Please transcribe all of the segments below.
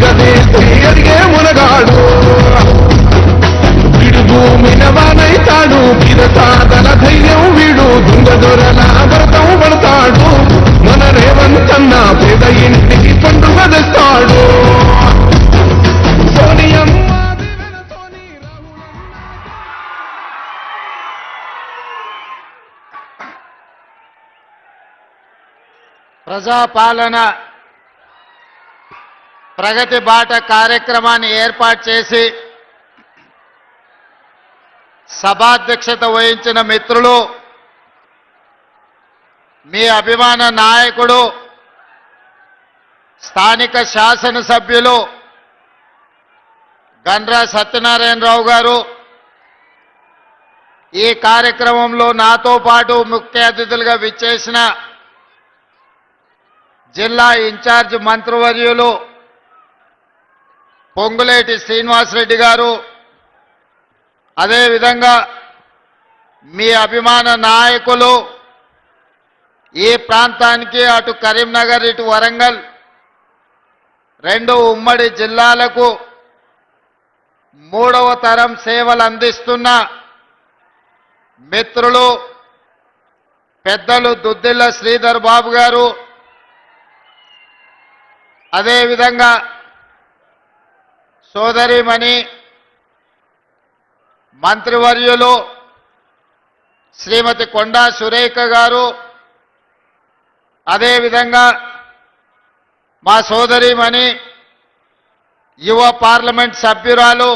నిలదీసి అడిగే మునగాడు వీడు భూమినవానైతాడు సాధన ధైర్యం వీడు దొంగ దొరల వ్రతం పడతాడు మన రేవంతన్న పేద ఇంటికి పండుగ తెస్తాడు ప్రజాపాలన ప్రగతి బాట కార్యక్రమాన్ని ఏర్పాటు చేసి సభాధ్యక్షత వహించిన మిత్రులు మీ అభిమాన నాయకుడు స్థానిక శాసనసభ్యులు గండ్ర సత్యనారాయణరావు గారు ఈ కార్యక్రమంలో నాతో పాటు ముఖ్య అతిథులుగా విచ్చేసిన జిల్లా ఇన్ఛార్జ్ మంత్రివర్యులు పొంగులేటి శ్రీనివాసరెడ్డి గారు అదేవిధంగా మీ అభిమాన నాయకులు ఈ ప్రాంతానికి అటు కరీంనగర్ ఇటు వరంగల్ రెండు ఉమ్మడి జిల్లాలకు మూడవ తరం సేవలు అందిస్తున్న మిత్రులు పెద్దలు దుద్దిల్ల శ్రీధర్ బాబు గారు అదేవిధంగా సోదరిమణి మంత్రివర్యులు శ్రీమతి కొండా సురేఖ గారు అదేవిధంగా మా సోదరిమణి యువ పార్లమెంట్ సభ్యురాలు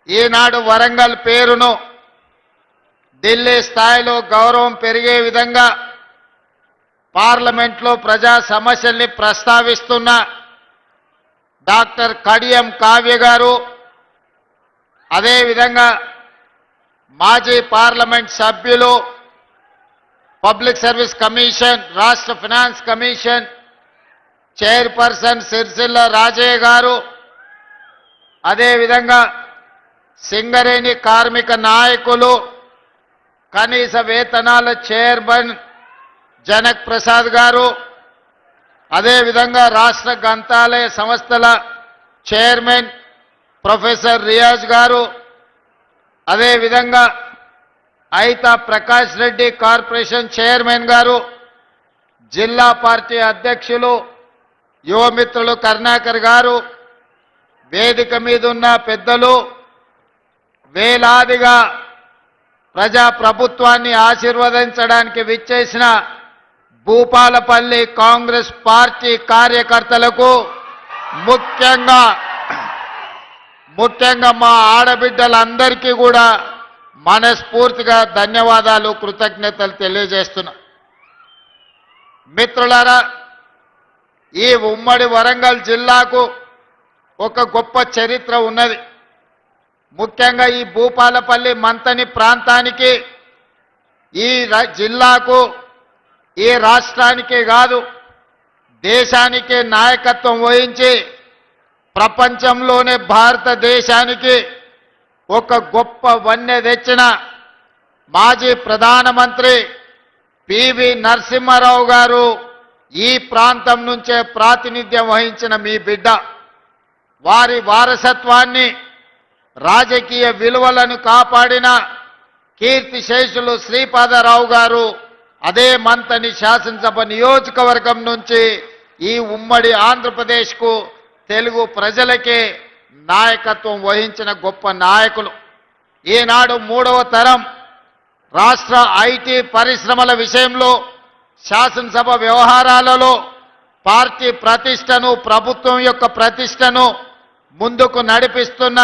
ఈనాడు వరంగల్ పేరును ఢిల్లీ స్థాయిలో గౌరవం పెరిగే విధంగా పార్లమెంట్లో ప్రజా సమస్యల్ని ప్రస్తావిస్తున్న డాక్టర్ కడియం కావ్య గారు అదేవిధంగా మాజీ పార్లమెంట్ సభ్యులు పబ్లిక్ సర్వీస్ కమిషన్ రాష్ట్ర finance commission chairperson Sircilla Rajaiah గారు అదేవిధంగా సింగరేణి కార్మిక నాయకులు కనీస వేతనాల చైర్మన్ జనక్ ప్రసాద్ గారు అదేవిధంగా రాష్ట్ర గ్రంథాలయ సంస్థల చైర్మన్ ప్రొఫెసర్ రియాజ్ గారు అదేవిధంగా ఐతా ప్రకాష్ రెడ్డి కార్పొరేషన్ చైర్మన్ గారు జిల్లా పార్టీ అధ్యక్షులు యువమిత్రులు కరుణాకర్ గారు వేదిక మీద ఉన్న పెద్దలు వేలాదిగా ప్రజా ప్రభుత్వాన్ని ఆశీర్వదించడానికి విచ్చేసిన భూపాలపల్లి కాంగ్రెస్ పార్టీ కార్యకర్తలకు ముఖ్యంగా మా ఆడబిడ్డలందరికీ కూడా మనస్ఫూర్తిగా ధన్యవాదాలు కృతజ్ఞతలు తెలియజేస్తున్నా. మిత్రులారా, ఈ ఉమ్మడి వరంగల్ జిల్లాకు ఒక గొప్ప చరిత్ర ఉన్నది. ముఖ్యంగా ఈ భూపాలపల్లి మంతని ప్రాంతానికి ఈ జిల్లాకు ఈ రాష్ట్రానికే కాదు దేశానికే నాయకత్వం వహించి ప్రపంచంలోనే భారతదేశానికి ఒక గొప్ప వన్నె తెచ్చిన మాజీ ప్రధానమంత్రి పివి నరసింహారావు గారు ఈ ప్రాంతం నుంచే ప్రాతినిధ్యం వహించిన మీ బిడ్డ. వారి వారసత్వాన్ని రాజకీయ విలువలను కాపాడిన కీర్తిశేషులు శ్రీపాదరావు గారు అదే మంతని శాసనసభ నియోజకవర్గం నుంచి ఈ ఉమ్మడి ఆంధ్రప్రదేశ్కు తెలుగు ప్రజలకే నాయకత్వం వహించిన గొప్ప నాయకులు. ఈనాడు మూడవ తరం రాష్ట్ర ఐటీ పరిశ్రమల విషయంలో శాసనసభ వ్యవహారాలలో పార్టీ ప్రతిష్టను ప్రభుత్వం యొక్క ప్రతిష్టను ముందుకు నడిపిస్తున్న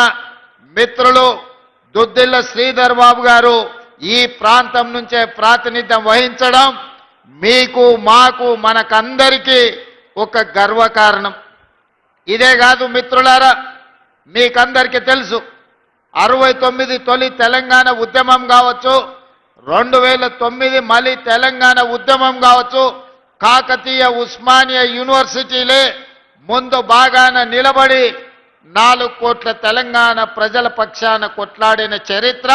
మిత్రులు దుద్దిల్ల శ్రీధర్ బాబు గారు ఈ ప్రాంతం నుంచే ప్రాతినిధ్యం వహించడం మీకు మాకు మనకందరికీ ఒక గర్వకారణం. ఇదే కాదు మిత్రులారా, మీకందరికీ తెలుసు 69 తొలి తెలంగాణ ఉద్యమం కావచ్చు, 2009 మళ్ళీ తెలంగాణ ఉద్యమం కావచ్చు, కాకతీయ ఉస్మానియా యూనివర్సిటీలే ముందు బాగాన నిలబడి 4 కోట్ల తెలంగాణ ప్రజల పక్షాన కొట్లాడిన చరిత్ర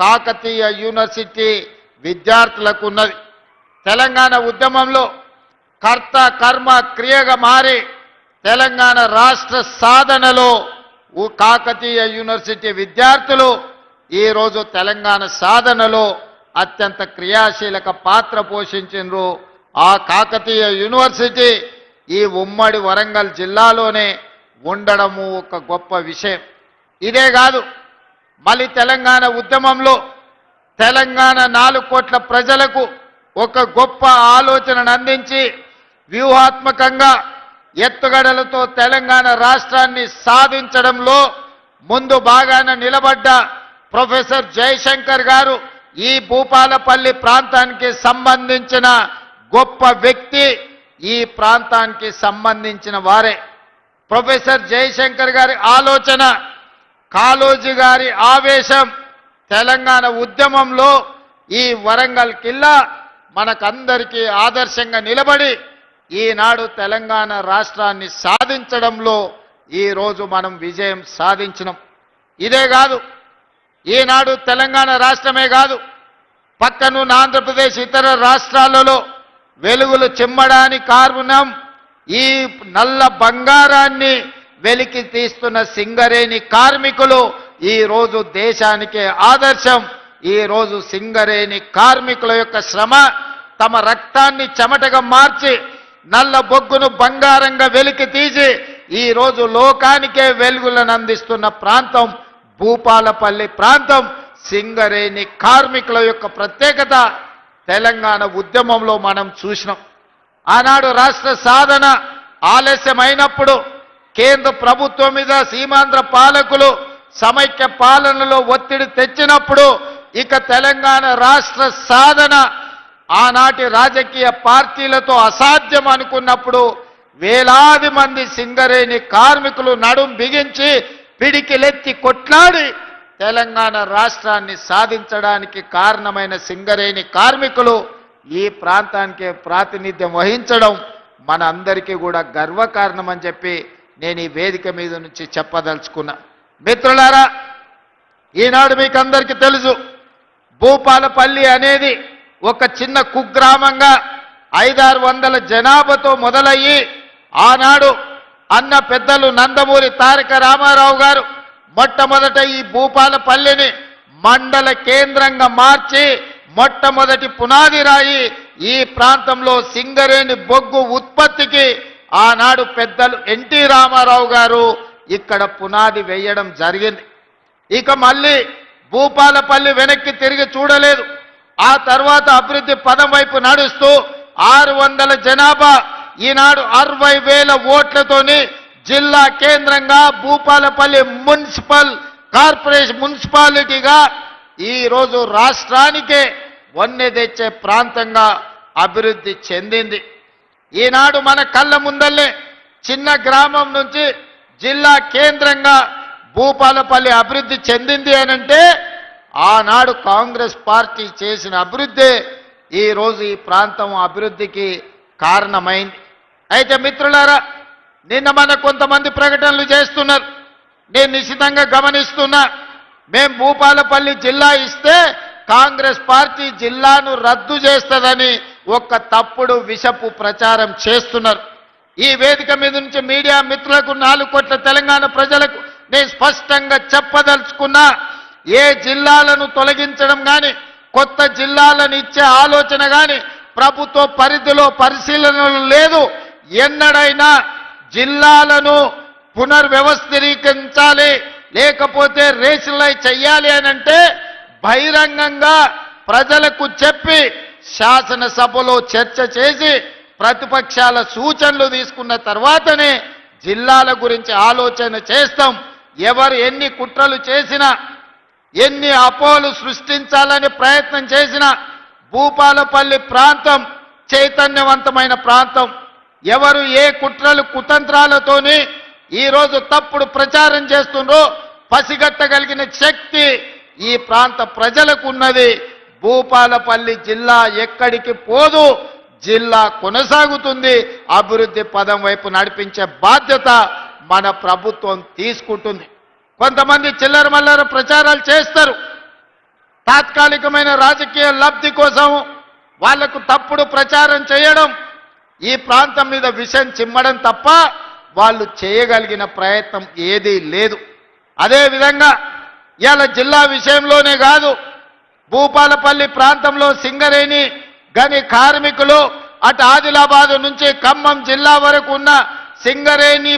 కాకతీయ యూనివర్సిటీ విద్యార్థులకు ఉన్నది. తెలంగాణ ఉద్యమంలో కర్త కర్మ క్రియగా మారి తెలంగాణ రాష్ట్ర సాధనలో కాకతీయ యూనివర్సిటీ విద్యార్థులు ఈరోజు తెలంగాణ సాధనలో అత్యంత క్రియాశీలక పాత్ర పోషించారు. ఆ కాకతీయ యూనివర్సిటీ ఈ ఉమ్మడి వరంగల్ జిల్లాలోనే ఉండడము ఒక గొప్ప విషయం. ఇదే కాదు, మళ్ళీ తెలంగాణ ఉద్యమంలో తెలంగాణ 4 కోట్ల ప్రజలకు ఒక గొప్ప ఆలోచనను అందించి వ్యూహాత్మకంగా ఎత్తుగడలతో తెలంగాణ రాష్ట్రాన్ని సాధించడంలో ముందు భాగాన నిలబడ్డ ప్రొఫెసర్ జయశంకర్ గారు ఈ భూపాలపల్లి ప్రాంతానికి సంబంధించిన గొప్ప వ్యక్తి, ఈ ప్రాంతానికి సంబంధించిన వారే. ప్రొఫెసర్ జయశంకర్ గారి ఆలోచన, కాళోజీ గారి ఆవేశం తెలంగాణ ఉద్యమంలో ఈ వరంగల్ కిల్లా మనకందరికీ ఆదర్శంగా నిలబడి ఈనాడు తెలంగాణ రాష్ట్రాన్ని సాధించడంలో ఈరోజు మనం విజయం సాధించినాం. ఇదే కాదు, ఈనాడు తెలంగాణ రాష్ట్రమే కాదు, పక్కనున్న ఆంధ్రప్రదేశ్ ఇతర రాష్ట్రాలలో వెలుగులు చిమ్మడానికి కారణం ఈ నల్ల బంగారాన్ని వెలికి తీస్తున్న సింగరేణి కార్మికులు ఈరోజు దేశానికే ఆదర్శం. ఈరోజు సింగరేణి కార్మికుల యొక్క శ్రమ, తమ రక్తాన్ని చెమటగా మార్చి నల్ల బొగ్గును బంగారంగా వెలికి తీసి ఈరోజు లోకానికే వెలుగులను అందిస్తున్న ప్రాంతం భూపాలపల్లి ప్రాంతం. సింగరేణి కార్మికుల యొక్క ప్రత్యేకత తెలంగాణ ఉద్యమంలో మనం చూసినాం. ఆనాడు రాష్ట్ర సాధన ఆలస్యమైనప్పుడు కేంద్ర ప్రభుత్వం మీద సీమాంధ్ర పాలకులు సమైక్య పాలనలో ఒత్తిడి తెచ్చినప్పుడు ఇక తెలంగాణ రాష్ట్ర సాధన ఆనాటి రాజకీయ పార్టీలతో అసాధ్యం అనుకున్నప్పుడు వేలాది మంది సింగరేణి కార్మికులు నడుం బిగించి పిడికిలెత్తి కొట్లాడి తెలంగాణ రాష్ట్రాన్ని సాధించడానికి కారణమైన సింగరేణి కార్మికులు ఈ ప్రాంతానికి ప్రాతినిధ్యం వహించడం మన అందరికీ కూడా గర్వకారణం అని చెప్పి నేను ఈ వేదిక మీద నుంచి చెప్పదలుచుకున్నా. మిత్రులారా, ఈనాడు మీకు అందరికీ తెలుసు, భూపాలపల్లి అనేది ఒక చిన్న కుగ్రామంగా 500-600 జనాభాతో మొదలయ్యి ఆనాడు అన్న పెద్దలు నందమూరి తారక రామారావు గారు మొట్టమొదట ఈ భూపాలపల్లిని మండల కేంద్రంగా మార్చి మొట్టమొదటి పునాది రాయి ఈ ప్రాంతంలో సింగరేణి బొగ్గు ఉత్పత్తికి ఆనాడు పెద్దలు ఎన్టీ రామారావు గారు ఇక్కడ పునాది వేయడం జరిగింది. ఇక మళ్ళీ భూపాలపల్లి వెనక్కి తిరిగి చూడలేదు. ఆ తర్వాత అభివృద్ధి పదం వైపు నడుస్తూ 600 జనాభా ఈనాడు 60,000 ఓట్లతోని జిల్లా కేంద్రంగా భూపాలపల్లి మున్సిపాలిటీగా ఈరోజు రాష్ట్రానికే వన్నె తెచ్చే ప్రాంతంగా అభివృద్ధి చెందింది. ఈనాడు మన కళ్ళ ముందల్లే చిన్న గ్రామం నుంచి జిల్లా కేంద్రంగా భూపాలపల్లి అభివృద్ధి చెందింది అనంటే ఆనాడు కాంగ్రెస్ పార్టీ చేసిన అభివృద్ధి ఈరోజు ఈ ప్రాంతం అభివృద్ధికి కారణమైంది. అయితే మిత్రులారా, నిన్న మన కొంతమంది ప్రకటనలు చేస్తున్నారు, నేను నిశ్చితంగా గమనిస్తున్నా. మేము భూపాలపల్లి జిల్లా ఇస్తే కాంగ్రెస్ పార్టీ జిల్లాను రద్దు చేస్తుందని ఒక తప్పుడు విషపు ప్రచారం చేస్తున్నారు. ఈ వేదిక మీద నుంచి మీడియా మిత్రులకు 4 కోట్ల తెలంగాణ ప్రజలకు నేను స్పష్టంగా చెప్పదలుచుకున్నా, ఏ జిల్లాలను తొలగించడం కానీ కొత్త జిల్లాలను ఇచ్చే ఆలోచన కానీ ప్రభుత్వ పరిధిలో పరిశీలనలు లేదు. ఎన్నడైనా జిల్లాలను పునర్వ్యవస్థీకరించాలి, లేకపోతే రేషనలైజ్ చెయ్యాలి అనంటే బహిరంగంగా ప్రజలకు చెప్పి శాసనసభలో చర్చ చేసి ప్రతిపక్షాల సూచనలు తీసుకున్న తర్వాతనే జిల్లాల గురించి ఆలోచన చేస్తాం. ఎవరు ఎన్ని కుట్రలు చేసినా, ఎన్ని అపోహలు సృష్టించాలని ప్రయత్నం చేసినా భూపాలపల్లి ప్రాంతం చైతన్యవంతమైన ప్రాంతం. ఎవరు ఏ కుట్రలు కుతంత్రాలతోని ఈరోజు తప్పుడు ప్రచారం చేస్తుండ్రో పసిగట్టగలిగిన శక్తి ఈ ప్రాంత ప్రజలకు ఉన్నది. భూపాలపల్లి జిల్లా ఎక్కడికి పోదు, జిల్లా కొనసాగుతుంది. అభివృద్ధి పదం వైపు నడిపించే బాధ్యత మన ప్రభుత్వం తీసుకుంటుంది. కొంతమంది చిల్లర మల్లర ప్రచారాలు చేస్తారు, తాత్కాలికమైన రాజకీయ లబ్ధి కోసం వాళ్లకు తప్పుడు ప్రచారం చేయడం, ఈ ప్రాంతం మీద విషం చిమ్మడం తప్ప వాళ్ళు చేయగలిగిన ప్రయత్నం ఏదీ లేదు. అదేవిధంగా ఇవాళ జిల్లా విషయంలోనే కాదు, భూపాలపల్లి ప్రాంతంలో సింగరేణి గని కార్మికులు అటు ఆదిలాబాద్ నుంచి ఖమ్మం జిల్లా వరకు ఉన్న సింగరేణి